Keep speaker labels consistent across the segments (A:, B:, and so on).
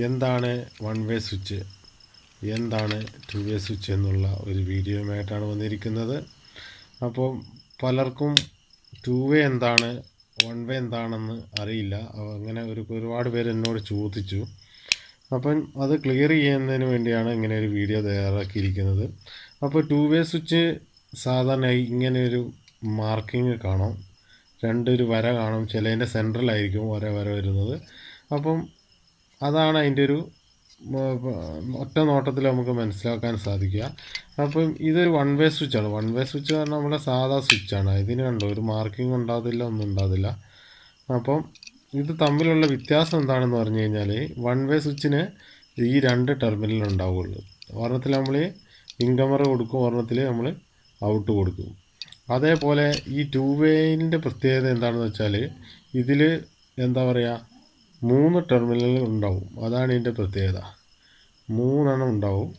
A: എന്താണ് one way switch, എന്താണ് to way switch എന്നുള്ള ഒരു വീഡിയോയുമായിട്ടാണ് വന്നിരിക്കുന്നത്. അപ്പോൾ പലർക്കും ടു വേ എന്താണ്, വൺ വേ എന്താണെന്ന് അറിയില്ല. അങ്ങനെ ഒരുപാട് പേര് എന്നോട് ചോദിച്ചു. അപ്പം അത് ക്ലിയർ ചെയ്യുന്നതിന് വേണ്ടിയാണ് ഇങ്ങനെ ഒരു വീഡിയോ തയ്യാറാക്കിയിരിക്കുന്നത്. അപ്പോൾ ടു വേ സ്വിച്ച് സാധാരണയായി ഇങ്ങനെ ഒരു മാർക്കിങ് കാണും, ഒരു വര കാണും. ചിലതിൻ്റെ സെൻട്രലായിരിക്കും വര വരുന്നത്. അപ്പം അതാണ് അതിൻ്റെ ഒരു ഒറ്റ നോട്ടത്തിൽ നമുക്ക് മനസ്സിലാക്കാൻ സാധിക്കുക. അപ്പം ഇതൊരു വൺ വേ സ്വിച്ചാണ്. വൺ വേ സ്വിച്ച് പറഞ്ഞാൽ നമ്മുടെ സാധാ സ്വിച്ചാണ്. ഇതിന് കണ്ടോ ഒരു മാർക്കിംഗ് ഉണ്ടാകത്തില്ല, ഒന്നും ഉണ്ടാകത്തില്ല. അപ്പം ഇത് തമ്മിലുള്ള വ്യത്യാസം എന്താണെന്ന് പറഞ്ഞു കഴിഞ്ഞാൽ, വൺ വേ സ്വിച്ചിന് ഈ 2 ടെർമിനൽ ഉണ്ടാവുകയുള്ളൂ. ഒരെണ്ണത്തിൽ നമ്മൾ ഇൻകമർ കൊടുക്കും, ഒരെണ്ണത്തിൽ നമ്മൾ ഔട്ട് കൊടുക്കും. അതേപോലെ ഈ ടു വേൻ്റെ പ്രത്യേകത എന്താണെന്ന് വെച്ചാൽ, ഇതിൽ എന്താ പറയുക, 3 ടെർമിനലുകൾ ഉണ്ടാവും. അതാണ് ഇതിൻ്റെ പ്രത്യേകത. 3 ഉണ്ടാവും.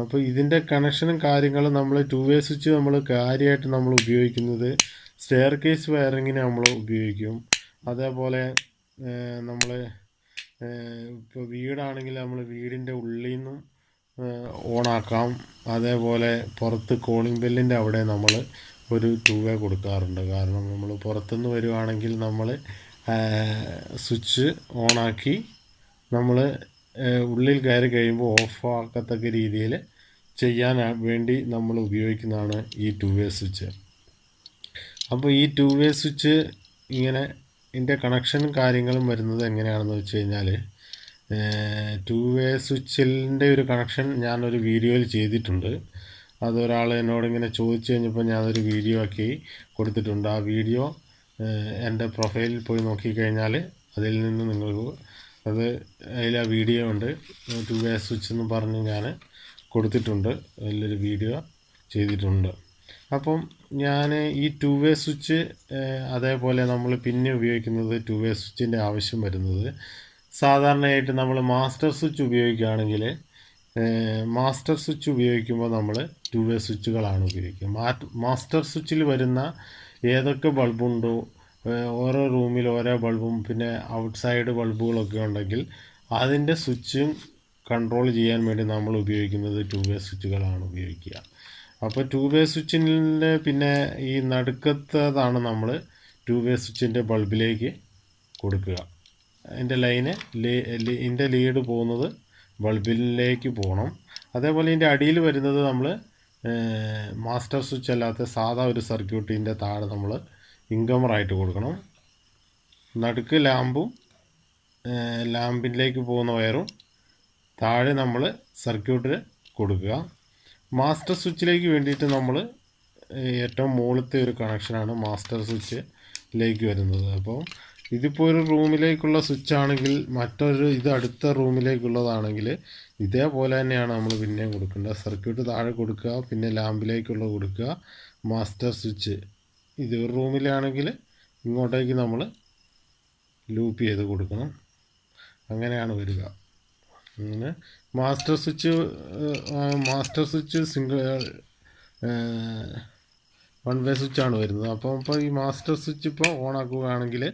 A: അപ്പോൾ ഇതിൻ്റെ കണക്ഷനും കാര്യങ്ങളും നമ്മൾ ടു വേ സ്വിച്ച് നമ്മൾ കാര്യമായിട്ട് നമ്മൾ ഉപയോഗിക്കുന്നത് സ്റ്റെയർ കേസ് വയറിങ്ങിന് നമ്മൾ ഉപയോഗിക്കും. അതേപോലെ നമ്മൾ ഇപ്പോൾ വീടാണെങ്കിൽ നമ്മൾ വീടിൻ്റെ ഉള്ളിൽ നിന്നും ഓണാക്കാം. അതേപോലെ പുറത്ത് കോളിംഗ് ബെല്ലിൻ്റെ അവിടെ നമ്മൾ ഒരു ടു വേ കൊടുക്കാറുണ്ട്. കാരണം നമ്മൾ പുറത്തുനിന്ന് വരുവാണെങ്കിൽ നമ്മൾ സ്വിച്ച് ഓണാക്കി നമ്മൾ ഉള്ളിൽ കയറി കഴിയുമ്പോൾ ഓഫ് ആക്കത്തക്ക രീതിയിൽ ചെയ്യാൻ വേണ്ടി നമ്മൾ ഉപയോഗിക്കുന്നതാണ് ഈ ടു വേ സ്വിച്ച്. അപ്പോൾ ഈ ടു വേ സ്വിച്ച് ഇങ്ങനെ ഇതിൻ്റെ കണക്ഷനും കാര്യങ്ങളും വരുന്നത് എങ്ങനെയാണെന്ന് വെച്ച് കഴിഞ്ഞാൽ, ടു വേ സ്വിച്ചിൻ്റെ ഒരു കണക്ഷൻ ഞാനൊരു വീഡിയോയിൽ ചെയ്തിട്ടുണ്ട്. അതൊരാൾ എന്നോടിങ്ങനെ ചോദിച്ചു കഴിഞ്ഞപ്പോൾ ഞാനൊരു വീഡിയോ ആക്കി കൊടുത്തിട്ടുണ്ട്. ആ വീഡിയോ എൻ്റെ പ്രൊഫൈലിൽ പോയി നോക്കിക്കഴിഞ്ഞാൽ അതിൽ നിന്ന് നിങ്ങൾക്ക് അതിൽ ആ വീഡിയോ ഉണ്ട്. ടു വേ സ്വിച്ച് എന്ന് പറഞ്ഞ് ഞാൻ കൊടുത്തിട്ടുണ്ട്, അതിലൊരു വീഡിയോ ചെയ്തിട്ടുണ്ട്. അപ്പം ഞാൻ ഈ ടു വേ സ്വിച്ച് അതേപോലെ നമ്മൾ പിന്നെ ഉപയോഗിക്കുന്നത് ടു വേ സ്വിച്ചിൻ്റെ ആവശ്യം വരുന്നത്, സാധാരണയായിട്ട് നമ്മൾ മാസ്റ്റർ സ്വിച്ച് ഉപയോഗിക്കുകയാണെങ്കിൽ, മാസ്റ്റർ സ്വിച്ച് ഉപയോഗിക്കുമ്പോൾ നമ്മൾ ടു വേ സ്വിച്ചുകളാണ് ഉപയോഗിക്കുക. മാസ്റ്റർ സ്വിച്ചിൽ വരുന്ന ഏതൊക്കെ ബൾബുണ്ടോ, ഓരോ റൂമിൽ ഓരോ ബൾബും പിന്നെ ഔട്ട്സൈഡ് ബൾബുകളൊക്കെ ഉണ്ടെങ്കിൽ അതിൻ്റെ സ്വിച്ചും കൺട്രോൾ ചെയ്യാൻ വേണ്ടി നമ്മൾ ഉപയോഗിക്കുന്നത് ടു വേ സ്വിച്ചുകളാണ് ഉപയോഗിക്കുക. അപ്പോൾ ടു വേ സ്വിച്ചിൻ്റെ പിന്നെ ഈ നടുക്കത്തതാണ് നമ്മൾ ടു വേ സ്വിച്ചിൻ്റെ ബൾബിലേക്ക് കൊടുക്കുക. അതിൻ്റെ ലൈന് ഇതിൻ്റെ ലീഡ് പോകുന്നത് ബൾബിലേക്ക് പോകണം. അതേപോലെ ഇതിൻ്റെ അടിയിൽ വരുന്നത് നമ്മൾ മാസ്റ്റർ സ്വിച്ച് അല്ലാത്ത സാധാ ഒരു സർക്യൂട്ടിൻ്റെ താഴെ നമ്മൾ ഇൻകമറായിട്ട് കൊടുക്കണം. നടുക്ക് ലാമ്പും ലാമ്പിലേക്ക് പോകുന്ന വയറും താഴെ നമ്മൾ സർക്യൂട്ടിൽ കൊടുക്കുക. മാസ്റ്റർ സ്വിച്ചിലേക്ക് വേണ്ടിയിട്ട് നമ്മൾ ഏറ്റവും മുകളിലത്തെ ഒരു കണക്ഷനാണ് മാസ്റ്റർ സ്വിച്ചിലേക്ക് വരുന്നത്. അപ്പോൾ ഇതിപ്പോൾ ഒരു റൂമിലേക്കുള്ള സ്വിച്ച് ആണെങ്കിൽ, ഇത് അടുത്ത റൂമിലേക്കുള്ളതാണെങ്കിൽ ഇതേപോലെ തന്നെയാണ് നമ്മൾ പിന്നെയും കൊടുക്കേണ്ടത്. സർക്യൂട്ട് താഴെ കൊടുക്കുക, പിന്നെ ലാമ്പിലേക്കുള്ള കൊടുക്കുക, മാസ്റ്റർ സ്വിച്ച്. ഇത് ഒരു റൂമിലാണെങ്കിൽ ഇങ്ങോട്ടേക്ക് നമ്മൾ ലൂപ്പ് ചെയ്ത് കൊടുക്കണം. അങ്ങനെയാണ് വരിക. അങ്ങനെ master switch single one way സ്വിച്ചാണ് വരുന്നത്. അപ്പോൾ ഈ മാസ്റ്റർ സ്വിച്ച് ഇപ്പോൾ ഓൺ ആക്കുകയാണെങ്കിൽ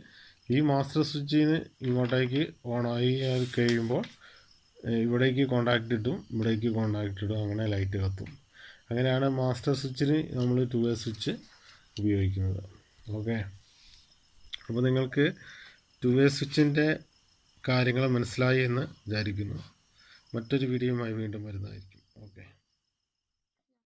A: ഈ മാസ്റ്റർ സ്വിച്ചിൽ നിന്ന് ഇങ്ങോട്ടേക്ക് ഓണായി കഴിയുമ്പോൾ ഇവിടേക്ക് കോണ്ടാക്റ്റ് ഇട്ടും ഇവിടേക്ക് കോണ്ടാക്റ്റ് ഇടും, അങ്ങനെ ലൈറ്റ് കത്തും. അങ്ങനെയാണ് മാസ്റ്റർ സ്വിച്ചിന് നമ്മൾ ടു വേ സ്വിച്ച് ഉപയോഗിക്കുന്നത്. ഓക്കെ, അപ്പോൾ നിങ്ങൾക്ക് ടു വേ സ്വിച്ചിൻ്റെ കാര്യങ്ങൾ മനസ്സിലായി എന്ന് വിചാരിക്കുന്നു. മറ്റൊരു വീഡിയോയുമായി വീണ്ടും വരുന്നതായിരിക്കും. ഓക്കെ.